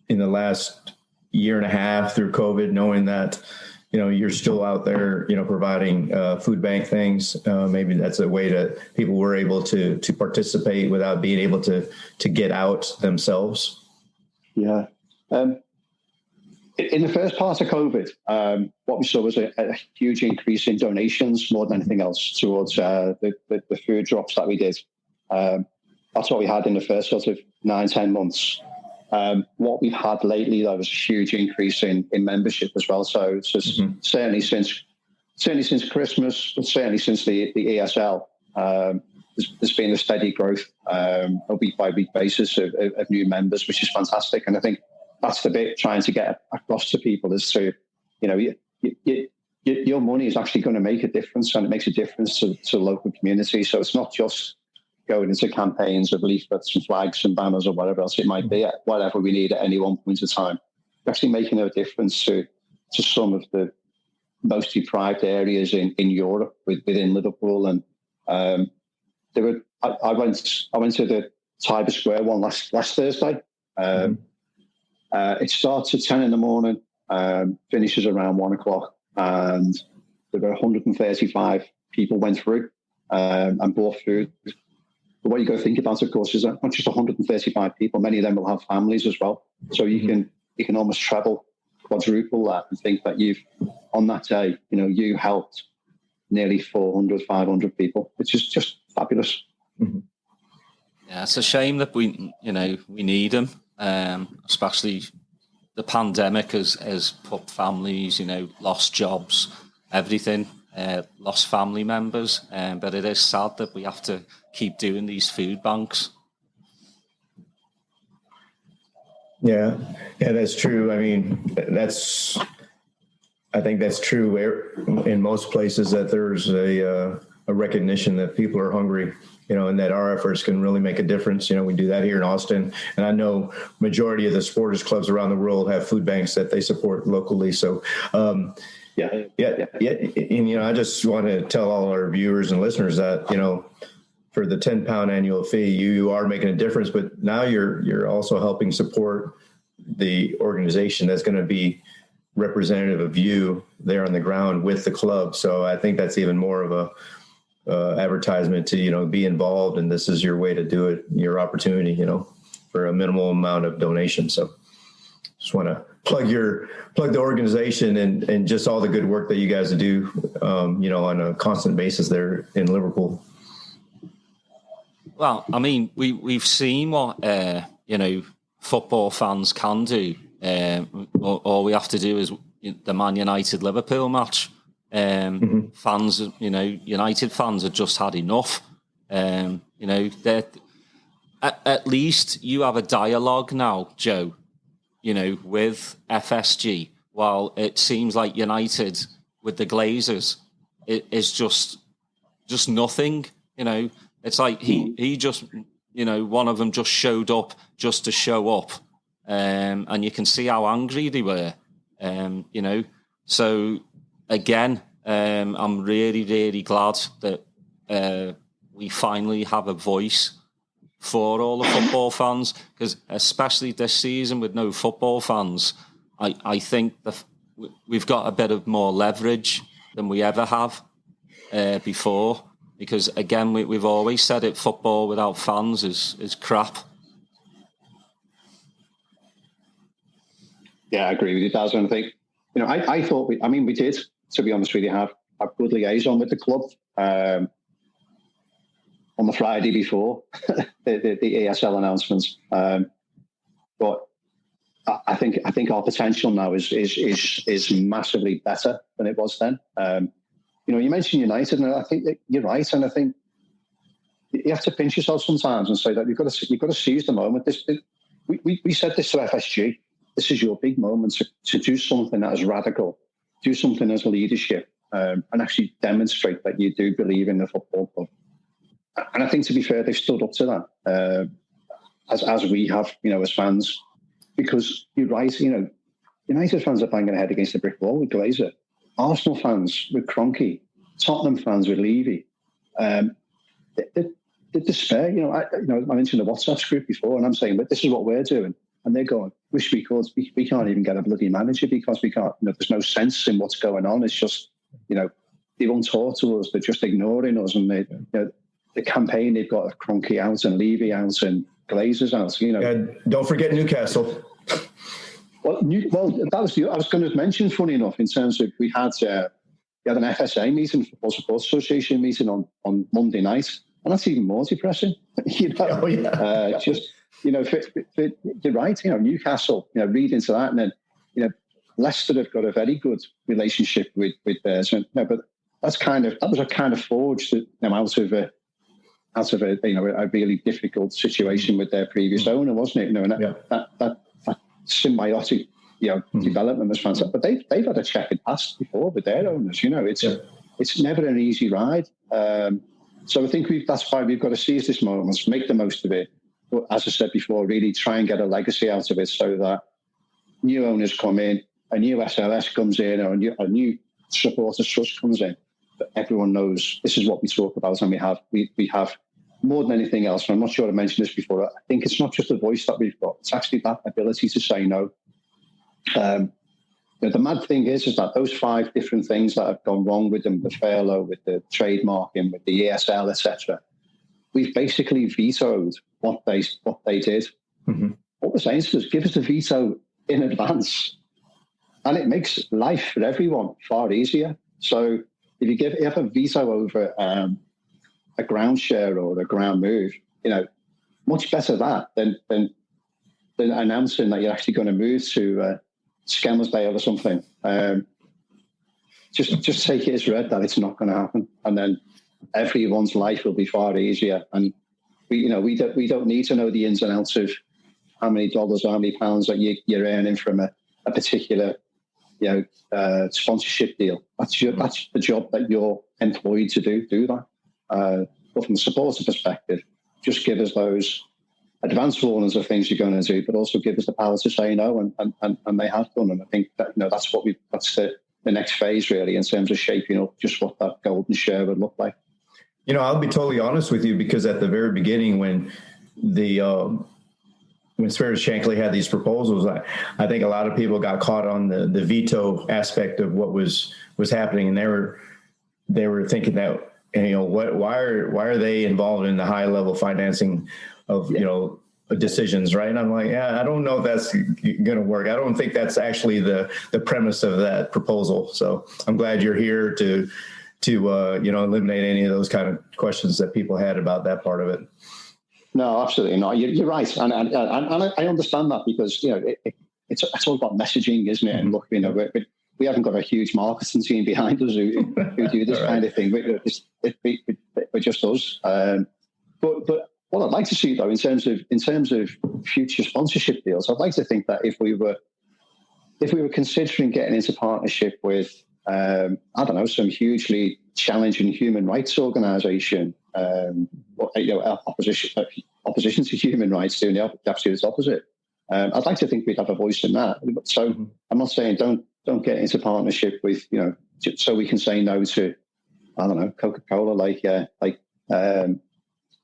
E: in the last year and a half through COVID, knowing that you're still out there providing food bank things? Maybe that's a way that people were able to participate without being able to get out themselves.
D: Yeah. In the first part of COVID, what we saw was a huge increase in donations more than anything else towards the food drops that we did. That's what we had in the first sort of 9-10 months. What we've had lately, though, was a huge increase in membership as well. So it's just certainly since Christmas, but certainly since the ESL, there's been a steady growth on a week-by-week basis of new members, which is fantastic. And I think that's the bit trying to get across to people is to, your money is actually going to make a difference, and it makes a difference to local communities. So it's not just going into campaigns of leaflets and flags and banners or whatever else it might be, whatever we need at any one point in time. We're actually making a difference to some of the most deprived areas in Europe within Liverpool. And I went to the Tiber Square one last Thursday. It starts at 10 in the morning, finishes around 1 o'clock, and there were 135 people went through and bought food. But what you got to think about, of course, is that not just 135 people, many of them will have families as well. So you can almost quadruple that, and think that on that day, you helped nearly 400, 500 people, which is just fabulous.
E: Mm-hmm.
A: Yeah, it's a shame that we need them. Especially the pandemic has put families, lost jobs, everything, lost family members. But it is sad that we have to keep doing these food banks.
E: Yeah, that's true. I mean, I think that's true in most places, that there's a recognition that people are hungry, and that our efforts can really make a difference. We do that here in Austin, and I know majority of the supporters clubs around the world have food banks that they support locally. So, yeah. And, I just want to tell all our viewers and listeners that, for the £10 annual fee, you are making a difference, but now you're also helping support the organization that's going to be representative of you there on the ground with the club. So I think that's even more of a advertisement to, be involved, and this is your way to do it, your opportunity, for a minimal amount of donation. So just want to plug the organization and just all the good work that you guys do, on a constant basis there in Liverpool.
A: Well, I mean, we've seen what, football fans can do All we have to do is the Man United Liverpool match. Fans, United fans have just had enough. At least you have a dialogue now, Joe, with FSG, while it seems like United with the Glazers, it is just nothing. It's like he just, one of them just showed up just to show up. And you can see how angry they were, So, again, I'm really, really glad that we finally have a voice for all the football fans, because especially this season with no football fans, I think we've got a bit of more leverage than we ever have before. Because, again, we've always said it, football without fans is crap.
D: Yeah, I agree with you, Daz. And I think, I thought we did, to be honest with you, have a good liaison with the club on the Friday before the ESL announcements. But I think our potential now is massively better than it was then. You mentioned United, and I think that you're right. And I think you have to pinch yourself sometimes and say that you've got to seize the moment. We said this to FSG. This is your big moment to do something that is radical, do something as leadership, and actually demonstrate that you do believe in the football club. And I think, to be fair, they've stood up to that, as we have, as fans. Because you're right, United fans are banging their head against the brick wall with Glazer. Arsenal fans with Kroenke, Tottenham fans with Levy. The despair, I mentioned the WhatsApp group before, and I'm saying, but this is what we're doing. And they're going, wish we could. We can't even get a bloody manager because we can't. There's no sense in what's going on. It's just, they won't talk to us. They're just ignoring us. And the campaign they've got of Kroenke out and Levy out and Glazers out.
E: Don't forget Newcastle.
D: Well, that was I was going to mention. Funny enough, in terms of we had an FSA meeting, Football Support Association meeting on Monday night, and that's even more depressing.
E: Oh, yeah.
D: You're right. Newcastle. Read into that, and then Leicester have got a very good relationship with theirs. But that was a kind of forged them out of a a really difficult situation with their previous owner, wasn't it? And that symbiotic development was fantastic. But they've had a checkered past before with their owners. It's never an easy ride. So I think that's why we've got to seize this moment, make the most of it. But as I said before, really try and get a legacy out of it so that new owners come in, a new SLS comes in, or a new supporters trust comes in. But everyone knows this is what we talk about, and we have more than anything else. And I'm not sure I mentioned this before. I think it's not just the voice that we've got; it's actually that ability to say no. The mad thing is that those 5 different things that have gone wrong with them, the Fairlow, with the trademarking, with the ESL, etc., we've basically vetoed what they did. Mm-hmm. What we're saying is, give us the veto in advance, and it makes life for everyone far easier. So if you have a veto over a ground share or a ground move, much better that than announcing that you're actually going to move to Skelmersdale or something. Just take it as read that it's not going to happen, and then everyone's life will be far easier. And we don't need to know the ins and outs of how many dollars, how many pounds that you're earning from a particular sponsorship deal. That's the job that you're employed to do that. But from a supporter perspective, just give us those advance warnings of things you're going to do, but also give us the power to say no, and they have done. And I think that that's the next phase really in terms of shaping up just what that golden share would look like.
E: I'll be totally honest with you, because at the very beginning when Spirit Shankly had these proposals, I think a lot of people got caught on the veto aspect of what was happening, and they were thinking that why are they involved in the high level financing of decisions, right? And I'm like, I don't know if that's going to work. I don't think that's actually the premise of that proposal. So I'm glad you're here to eliminate any of those kind of questions that people had about that part of it.
D: No, absolutely not. You're right, and I understand that, because it's all about messaging, isn't it? And look, we haven't got a huge marketing team behind us who do this kind of thing. We're just us. But what I'd like to see, though, in terms of future sponsorship deals, I'd like to think that if we were considering getting into partnership with, I don't know, some hugely challenging human rights organisation, opposition to human rights, doing the absolute opposite. I'd like to think we'd have a voice in that. So I'm not saying don't get into partnership with, so we can say no to, I don't know, Coca-Cola, like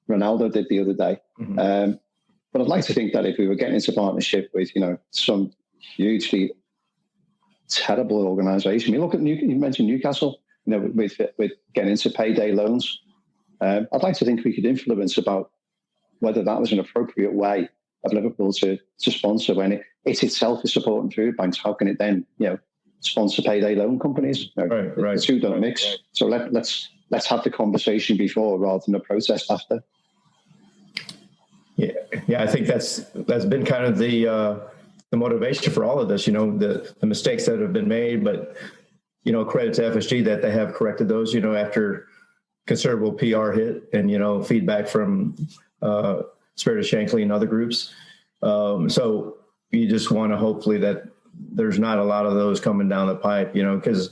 D: Ronaldo did the other day. But I'd like to think that if we were getting into partnership with, some hugely terrible organisation. I mean, look at you mentioned Newcastle, with getting into payday loans. I'd like to think we could influence about whether that was an appropriate way of Liverpool to sponsor when it itself is supporting food banks. How can it then, sponsor payday loan companies?
E: Right.
D: The two don't mix. Right. So let's have the conversation before rather than a protest after.
E: Yeah. I think that's been kind of the motivation for all of this. The mistakes that have been made, but credit to FSG that they have corrected those. After considerable PR hit and feedback from Spirit of Shankly and other groups. So you just want to hopefully that there's not a lot of those coming down the pipe, because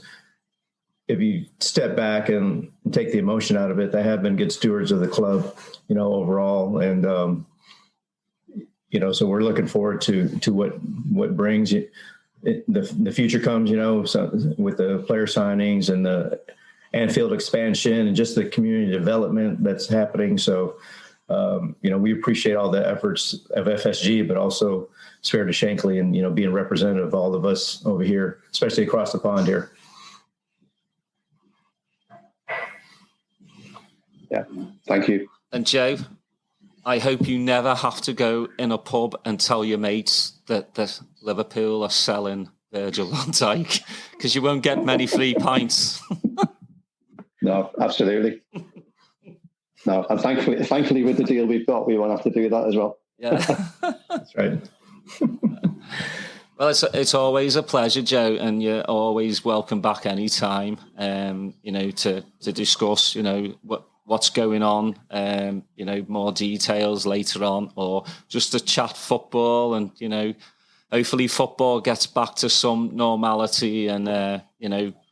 E: if you step back and take the emotion out of it, they have been good stewards of the club, overall. And, so we're looking forward to what brings the future comes, with the player signings and the Anfield expansion and just the community development that's happening. So, we appreciate all the efforts of FSG, but also Spirit of Shankly and, being representative of all of us over here, especially across the pond here.
D: Yeah, thank you.
A: And Joe, I hope you never have to go in a pub and tell your mates that Liverpool are selling Virgil van Dijk, because you won't get many free pints.
D: No, absolutely. No, and thankfully, with the deal we've got, we won't have to do that as well.
A: Yeah,
E: that's right.
A: Well, it's always a pleasure, Joe, and you're always welcome back anytime. To discuss, what's going on, more details later on, or just to chat football, and hopefully football gets back to some normality, and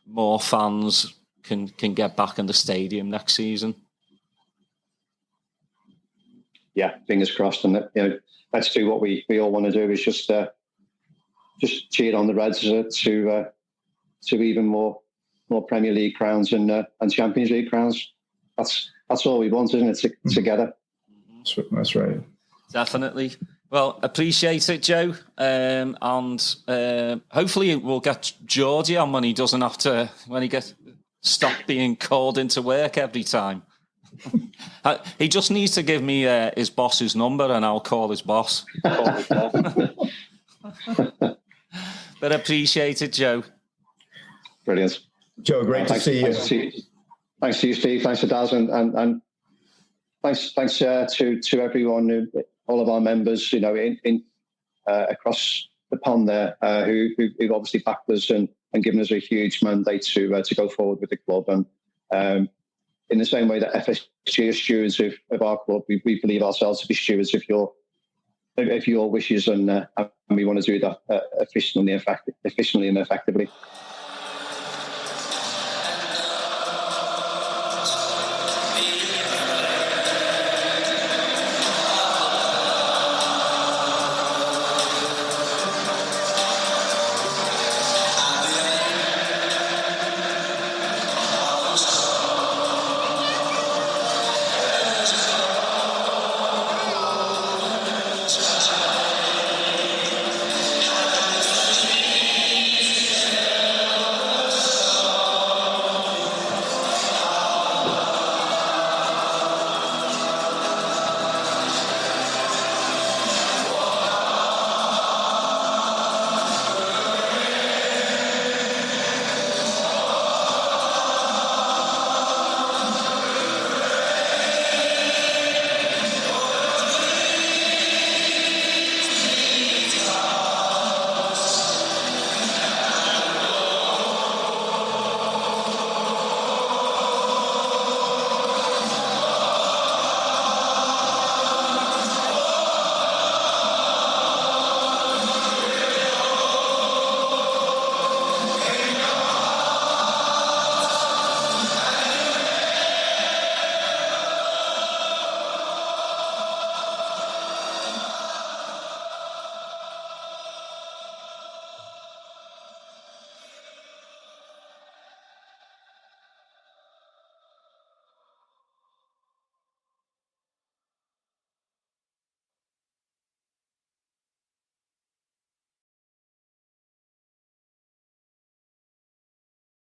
A: more fans can get back in the stadium next season.
D: Yeah, fingers crossed, and let's do what we all want to do, is just cheer on the Reds to even more Premier League crowns and Champions League crowns. That's all we want, isn't it? Together.
E: That's right.
A: Definitely. Well, appreciate it, Joe, and hopefully we'll get Geordie on when he doesn't have to, when he gets stopped being called into work every time. He just needs to give me his boss's number and I'll call his boss. But appreciate it, Joe.
D: Brilliant.
E: Joe, great to see you.
D: Thanks to you, Steve. Thanks to Daz, and thanks to everyone, all of our members, in across the pond there, who've obviously backed us and given us a huge mandate to go forward with the club. And in the same way that FSG are stewards of our club, we believe ourselves to be stewards of your wishes, and we want to do that efficiently and effectively.